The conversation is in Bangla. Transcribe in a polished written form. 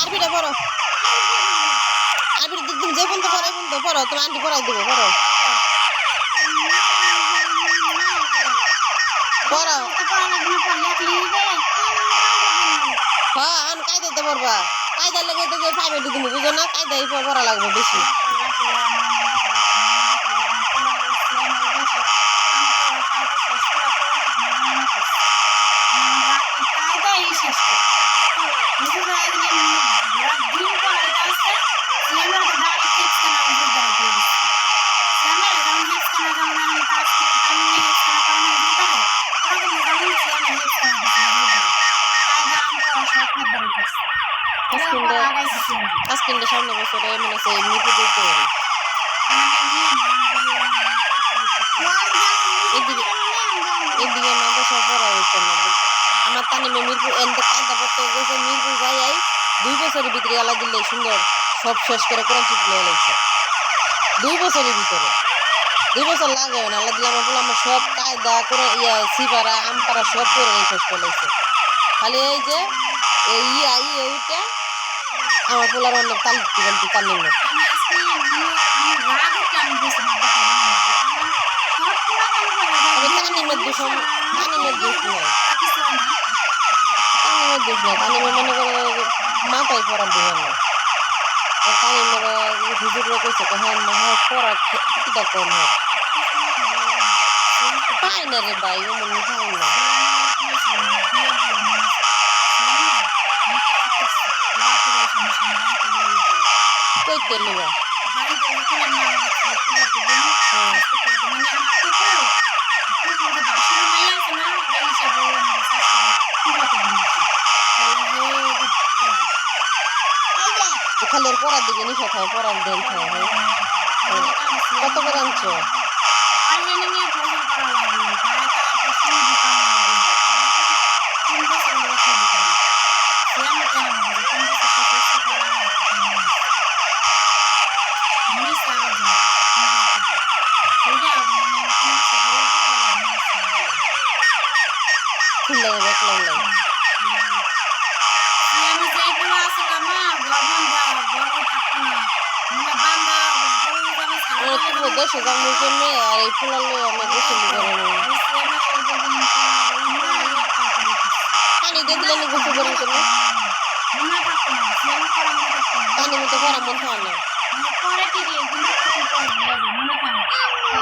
আরবিটা পড়ো আরবিটা তুমি যে বলতে পারো বলতে পড়ো তুমি আন্টি পড়াই দেবো পড়ো পড়ো হ্যাঁ আন কায়দাতে পড়বা কায়দার লেগে তো প্রাইভেটে তুমি বুঝো না কায়দাই পড়া লাগবে বেশি আজকের সামনে বছরে মনে হচ্ছে এমনিতে দেখতে পারি এদিকে মাদ্রাসা পড়া হইতো না আমার তানিমে মিরপুর এনতে কায়দা পড়তে গেছে মিরপুর যাই 2 বছরের ভিতরে আলা দিলে সুন্দর সব শেষ করে কোরআন শরীফ নিয়ে লাগছে 2 বছরের ভিতরে 2 বছর লাগে না আল্লাহ দিলে আমার সব কায়দা করে সিপারা আমপারা সব করে শেষ করে লাগছে খালি এই যে এইটা আমার পোলার অনেক তাল দিতে তালিম না তানিমের দোষ তানিমের দোষ নাই তানিমে মনে করে মাথায় পড়ার দোকান না তানিমের হুজুররা কইছে হ্যাঁ হ্যাঁ পড়া কিটা কম হয় পায় না রে ভাই এমন পায় না কইতে লিবা খালি পড়ার দিকে নিশা খায় পড়ার দেন খায় কত করে আনছো খুললে দেখলাম না তুমি দেশে যাবো কেমনে আর এই ফুলালে আমি গোসল করে পানি দিয়ে দিলে আমি গোসল করেন কেন পানি মতো করা মন হয় না